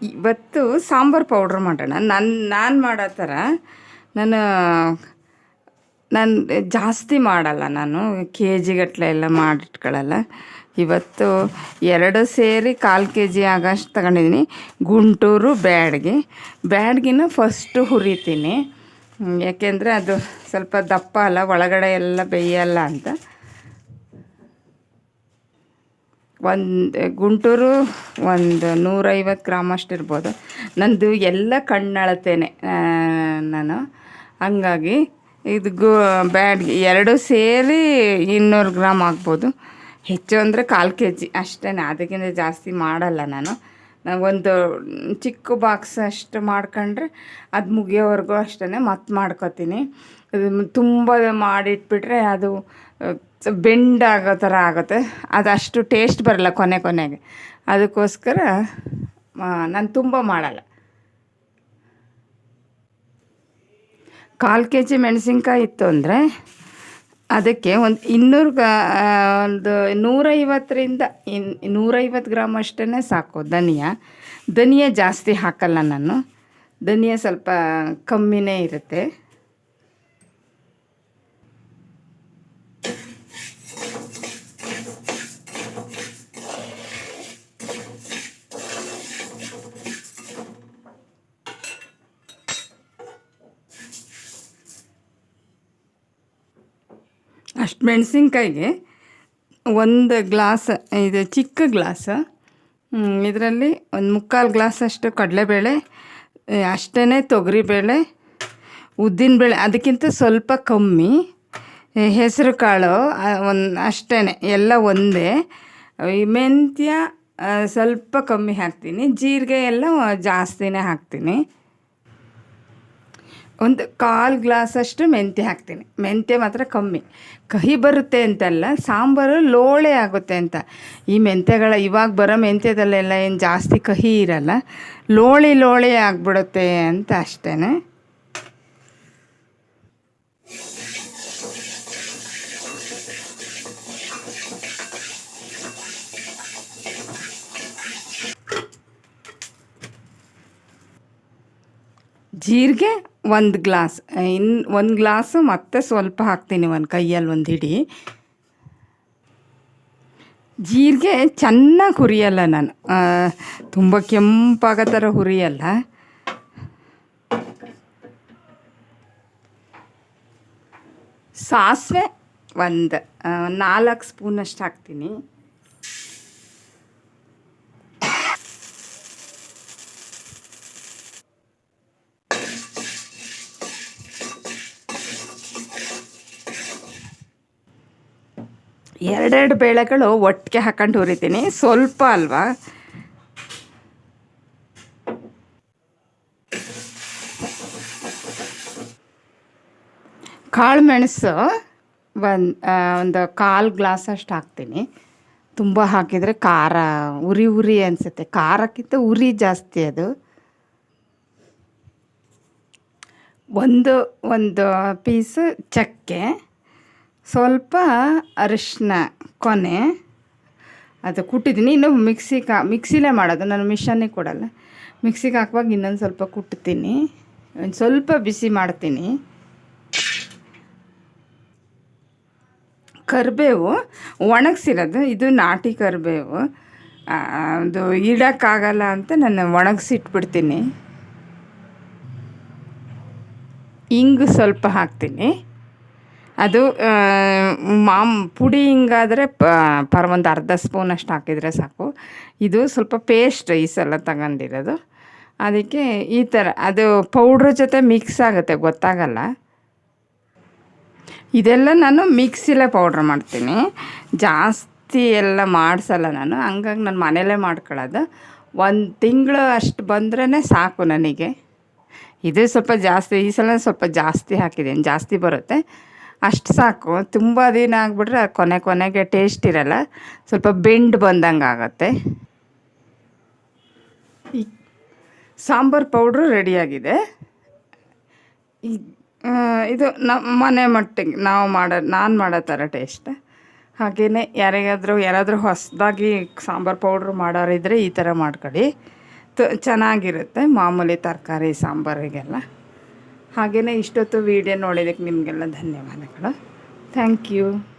ಇವತ್ತು ಸಾಂಬಾರು ಪೌಡ್ರ್ ಮಾಡೋಣ. ನಾನು ಮಾಡೋ ಥರ ನಾನು ನಾನು ಜಾಸ್ತಿ ಮಾಡಲ್ಲ. ನಾನು ಕೆ ಜಿಗಟ್ಟಲೆ ಎಲ್ಲ ಮಾಡಿಟ್ಕೊಳ್ಳಲ್ಲ. ಇವತ್ತು 2 ಸೇರಿ 1/4 ಕೆ ಜಿ ಆಗೋಷ್ಟು ತಗೊಂಡಿದ್ದೀನಿ. ಗುಂಟೂರು ಬ್ಯಾಡಗಿನ ಫಸ್ಟು ಹುರಿತೀನಿ, ಯಾಕೆಂದರೆ ಅದು ಸ್ವಲ್ಪ ದಪ್ಪ ಅಲ್ಲ, ಒಳಗಡೆ ಎಲ್ಲ ಬೇಯಲ್ಲ ಅಂತ. ಗುಂಟೂರು 150 ಗ್ರಾಮ್ ಅಷ್ಟು ಇರ್ಬೋದು. ನಂದು ಎಲ್ಲ ಕಣ್ಣಳತೇನೆ ನಾನು, ಹಂಗಾಗಿ ಇದು ಬ್ಯಾಡ್ಗೆ 2 ಸೇರಿ 200 ಗ್ರಾಮ್ ಆಗ್ಬೋದು. ಹೆಚ್ಚು ಅಂದರೆ 1/4 ಕೆ ಜಿ ಅಷ್ಟೇ, ಅದಕ್ಕಿಂತ ಜಾಸ್ತಿ ಮಾಡಲ್ಲ ನಾನು. ಒಂದು ಚಿಕ್ಕ ಬಾಕ್ಸ್ ಅಷ್ಟು ಮಾಡ್ಕೊಂಡ್ರೆ ಅದು ಮುಗಿಯೋವರೆಗೂ ಅಷ್ಟೇ ಮತ್ತೆ ಮಾಡ್ಕೊತೀನಿ. ತುಂಬ ಮಾಡಿಟ್ಬಿಟ್ರೆ ಅದು ಬೆಂಡಾಗೋ ಥರ ಆಗುತ್ತೆ, ಅದಷ್ಟು ಟೇಸ್ಟ್ ಬರಲ್ಲ ಕೊನೆಗೆ. ಅದಕ್ಕೋಸ್ಕರ ನಾನು ತುಂಬ ಮಾಡಲ್ಲ. 1/4 ಕೆ ಜಿ ಮೆಣಸಿನ್ಕಾಯಿ ಇತ್ತು ಅಂದರೆ ಅದಕ್ಕೆ ಒಂದು 150ರಿಂದ 150 ಗ್ರಾಮ್ ಅಷ್ಟೇ ಸಾಕು. ಧನಿಯಾ ಜಾಸ್ತಿ ಹಾಕಲ್ಲ ನಾನು, ಧನಿಯಾ ಸ್ವಲ್ಪ ಕಮ್ಮಿನೇ ಇರುತ್ತೆ. ಅಷ್ಟು ಮೆಣಸಿನ್ಕಾಯಿಗೆ 1 ಗ್ಲಾಸ್, ಇದು ಚಿಕ್ಕ ಗ್ಲಾಸ್, ಇದರಲ್ಲಿ 1/4 ಗ್ಲಾಸ್ ಅಷ್ಟು ಕಡಲೆಬೇಳೆ, ಅಷ್ಟೇ ತೊಗರಿಬೇಳೆ, ಉದ್ದಿನಬೇಳೆ ಅದಕ್ಕಿಂತ ಸ್ವಲ್ಪ ಕಮ್ಮಿ, ಹೆಸರು ಕಾಳು ಅಷ್ಟೇ, ಎಲ್ಲ ಒಂದೇ. ಈ ಮೆಂತ್ಯ ಸ್ವಲ್ಪ ಕಮ್ಮಿ ಹಾಕ್ತೀನಿ, ಜೀರಿಗೆ ಎಲ್ಲ ಜಾಸ್ತಿನೇ ಹಾಕ್ತೀನಿ. 1/4 ಗ್ಲಾಸಷ್ಟು ಮೆಂತ್ಯ ಹಾಕ್ತೀನಿ. ಮೆಂತ್ಯ ಮಾತ್ರ ಕಮ್ಮಿ, ಕಹಿ ಬರುತ್ತೆ ಅಂತಲ್ಲ, ಸಾಂಬಾರು ಲೋಳೆ ಆಗುತ್ತೆ ಅಂತ. ಈ ಇವಾಗ ಬರೋ ಮೆಂತ್ಯದಲ್ಲೆಲ್ಲ ಏನು ಜಾಸ್ತಿ ಕಹಿ ಇರಲ್ಲ, ಲೋಳೆ ಆಗಿಬಿಡುತ್ತೆ ಅಂತ ಅಷ್ಟೇ. ಜೀರಿಗೆ 1 ಗ್ಲಾಸ್, 1 ಗ್ಲಾಸು ಮತ್ತೆ ಸ್ವಲ್ಪ ಹಾಕ್ತೀನಿ, ಕೈಯಲ್ಲಿ 1 ಹಿಡಿ. ಜೀರಿಗೆ ಚೆನ್ನಾಗಿ ಹುರಿಯಲ್ಲ ನಾನು, ತುಂಬ ಕೆಂಪಾಗೋ ಥರ ಹುರಿಯಲ್ಲ. ಸಾಸಿವೆ 4 ಸ್ಪೂನಷ್ಟು ಹಾಕ್ತೀನಿ. ಎರಡೆರಡು ಬೇಳೆಗಳು ಒಟ್ಟಿಗೆ ಹಾಕೊಂಡು ಹುರಿತೀನಿ, ಸ್ವಲ್ಪ ಅಲ್ವಾ. ಕಾಳು ಮೆಣಸು ಒಂದು 1/4 ಗ್ಲಾಸ್ ಅಷ್ಟು ಹಾಕ್ತೀನಿ. ತುಂಬ ಹಾಕಿದರೆ ಖಾರ ಉರಿ ಅನಿಸುತ್ತೆ, ಖಾರಕ್ಕಿಂತ ಉರಿ ಜಾಸ್ತಿ ಅದು. ಒಂದು ಪೀಸು ಚಕ್ಕೆ, ಸ್ವಲ್ಪ ಅರಿಶಿನ ಕೊನೆ, ಅದು ಕುಟ್ಟಿದ್ದೀನಿ. ಇನ್ನು ಮಿಕ್ಸಿಲೇ ಮಾಡೋದು, ನಾನು ಮಿಷನ್ನಿಗೆ ಕೊಡಲ್ಲ. ಮಿಕ್ಸಿಗೆ ಹಾಕುವಾಗ ಇನ್ನೊಂದು ಸ್ವಲ್ಪ ಕುಟ್ತೀನಿ, ಒಂದು ಸ್ವಲ್ಪ ಬಿಸಿ ಮಾಡ್ತೀನಿ. ಕರಿಬೇವು ಒಣಗಿಸಿರೋದು, ಇದು ನಾಟಿ ಕರಿಬೇವು, ಅದು ಇಡೋಕ್ಕಾಗಲ್ಲ ಅಂತ ನಾನು ಒಣಗಿಸಿಟ್ಬಿಡ್ತೀನಿ. ಇಂಗು ಸ್ವಲ್ಪ ಹಾಕ್ತೀನಿ, ಅದು ಪುಡಿ ಹಿಂಗಾದರೆ ಒಂದು ಅರ್ಧ ಸ್ಪೂನ್ ಅಷ್ಟು ಹಾಕಿದರೆ ಸಾಕು. ಇದು ಸ್ವಲ್ಪ ಪೇಸ್ಟ್ ಈ ಸಲ ತಗೊಂಡಿರೋದು, ಅದಕ್ಕೆ ಈ ಥರ ಅದು ಪೌಡ್ರ್ ಜೊತೆ ಮಿಕ್ಸ್ ಆಗುತ್ತೆ, ಗೊತ್ತಾಗಲ್ಲ. ಇದೆಲ್ಲ ನಾನು ಮಿಕ್ಸಿಲೇ ಪೌಡ್ರ್ ಮಾಡ್ತೀನಿ, ಜಾಸ್ತಿ ಎಲ್ಲ ಮಾಡಿಸಲ್ಲ ನಾನು. ಹಂಗಾಗಿ ನಾನು ಮನೇಲೇ ಮಾಡ್ಕೊಳ್ಳೋದು. 1 ತಿಂಗಳು ಅಷ್ಟು ಬಂದ್ರೇ ಸಾಕು ನನಗೆ. ಇದು ಸ್ವಲ್ಪ ಜಾಸ್ತಿ, ಈ ಸಲ ಸ್ವಲ್ಪ ಜಾಸ್ತಿ ಹಾಕಿದ್ದೀನಿ, ಜಾಸ್ತಿ ಬರುತ್ತೆ, ಅಷ್ಟು ಸಾಕು. ತುಂಬ ದಿನ ಆಗಿಬಿಟ್ರೆ ಕೊನೆಗೆ ಟೇಸ್ಟ್ ಇರಲ್ಲ, ಸ್ವಲ್ಪ ಬೆಂಡ್ ಬಂದಂಗೆ ಆಗುತ್ತೆ. ಈ ಸಾಂಬಾರು ಪೌಡ್ರು ರೆಡಿಯಾಗಿದೆ. ಇದು ನಮ್ಮ ಮನೆ ಮಟ್ಟಿಗೆ ನಾನು ಮಾಡೋ ಥರ ಟೇಸ್ಟ್. ಹಾಗೆಯೇ ಯಾರಾದರೂ ಹೊಸದಾಗಿ ಸಾಂಬಾರು ಪೌಡ್ರ್ ಮಾಡೋರಿದ್ದರೆ ಈ ಥರ ಮಾಡ್ಕೊಳ್ಳಿ, ಚೆನ್ನಾಗಿರುತ್ತೆ ಮಾಮೂಲಿ ತರಕಾರಿ ಸಾಂಬಾರಿಗೆಲ್ಲ. ಹಾಗೆಯೇ ಇಷ್ಟೊತ್ತು ವೀಡಿಯೋ ನೋಡಿದ್ದಕ್ಕೆ ನಿಮಗೆಲ್ಲ ಧನ್ಯವಾದಗಳು. Thank you.